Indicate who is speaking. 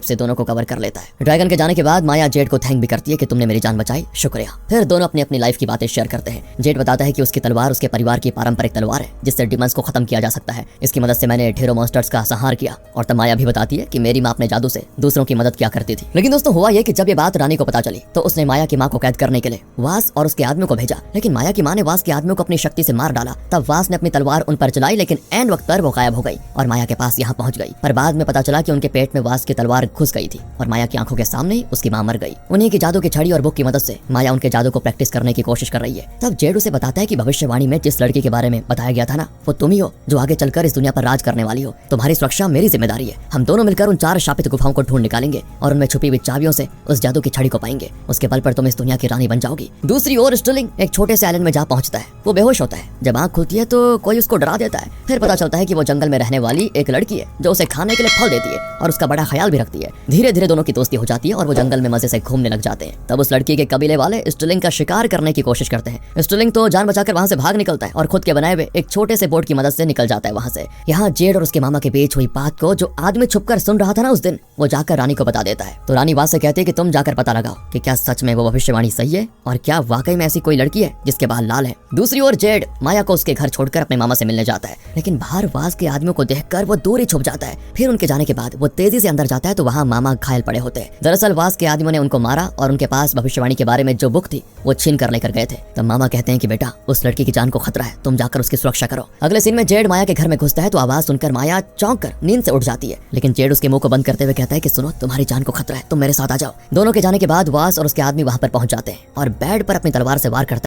Speaker 1: से दोनों को कवर कर लेता है। ड्रैगन के जाने के बाद माया जेड को थैंक भी करती है कि तुमने मेरी जान बचाई, शुक्रिया। फिर दोनों अपनी अपनी लाइफ की बातें शेयर करते हैं। जेड बताता है कि उसकी तलवार उसके परिवार की पारंपरिक तलवार है जिससे डिमंस को खत्म किया जा सकता है। इसकी मदद से मैंने ढेरों मॉन्स्टर्स का संहार किया। और तब माया भी बताती है कि मेरी माँ अपने जादू से दूसरों की मदद किया करती थी। लेकिन दोस्तों हुआ ये कि जब ये बात रानी को पता चली तो उसने माया की माँ को कैद करने के लिए वास और उसके आदमियों को भेजा। लेकिन माया की माँ ने वास के आदमियों को अपनी शक्ति से मार डाला। तब वास ने अपनी तलवार उन पर चलाई, लेकिन एंड वक्त पर वो गायब हो गई और माया के पास यहाँ पहुंच गई। पर बाद में पता चला कि उनके पेट में वास की तलवार घुस गई थी और माया की आंखों के सामने ही उसकी माँ मर गई। उन्हीं की जादू की छड़ी और बुक की मदद से माया उनके जादू को प्रैक्टिस करने की कोशिश कर रही है। तब जेड उसे बताता है कि भविष्यवाणी में जिस लड़की के बारे में बताया गया था ना, वो तुम ही हो जो आगे चलकर इस दुनिया पर राज करने वाली हो। तुम्हारी सुरक्षा मेरी जिम्मेदारी है। हम दोनों मिलकर उन 4 शापित गुफाओं को ढूंढ निकालेंगे और उनमें छुपी हुई चाबियों से उस जादू की छड़ी को पाएंगे। उसके बल पर तुम इस दुनिया की रानी बन जाओगी। दूसरी ओर स्टर्लिंग एक छोटे से आइलैंड में जा पहुंचता है। वो बेहोश होता है। जब आंख खुलती है तो कोई उसको डरा देता है। फिर पता चलता है कि वो जंगल में रहने वाली एक लड़की है जो उसे खाने के लिए फल देती है और उसका बड़ा ख्याल भी रखती है। धीरे धीरे दोनों की दोस्ती हो जाती है और वो जंगल में मजे से घूमने लग जाते हैं। तब उस लड़की के कबीले वाले स्टर्लिंग का शिकार करने की कोशिश करते हैं। स्टर्लिंग तो जान बचाकर वहां से भाग निकलता है और खुद के बनाए हुए एक छोटे से बोट की मदद से निकल जाता है वहां से। यहाँ जेड और उसके मामा के बीच हुई बात को जो आदमी छुपकर सुन रहा था ना उस दिन, वो जाकर रानी को बता देता है। तो रानी बात से कहती है कि तुम जाकर पता लगाओ कि क्या सच में वो भविष्यवाणी सही है और क्या वाकई में ऐसी कोई लड़की है जिसके बाल लाल है। दूसरी ओर जेड माया को उसके घर छोड़कर अपने मामा से मिलने जाता है, लेकिन बाहर वास के आदमियों को देखकर वो दूर ही छुप जाता है। फिर उनके जाने के बाद वो तेजी से अंदर जाता है तो वहाँ मामा घायल पड़े होते हैं। दरअसल वास के आदमियों ने उनको मारा और उनके पास भविष्यवाणी के बारे में जो बुक थी वो छीन कर लेकर गए थे। तब मामा कहते हैं कि बेटा उस लड़की की जान को खतरा है, तुम जाकर उसकी सुरक्षा करो। अगले सीन में जेड माया के घर में घुसता है तो आवाज सुनकर माया चौंक कर नींद से उठ जाती है, लेकिन जेड उसके मुंह को बंद करते हुए कहता है कि सुनो, तुम्हारी जान को खतरा है, तुम मेरे साथ आ जाओ। दोनों के जाने के बाद वास और उसके आदमी वहां पर पहुंच जाते हैं और बेड पर अपनी तलवार से वार करते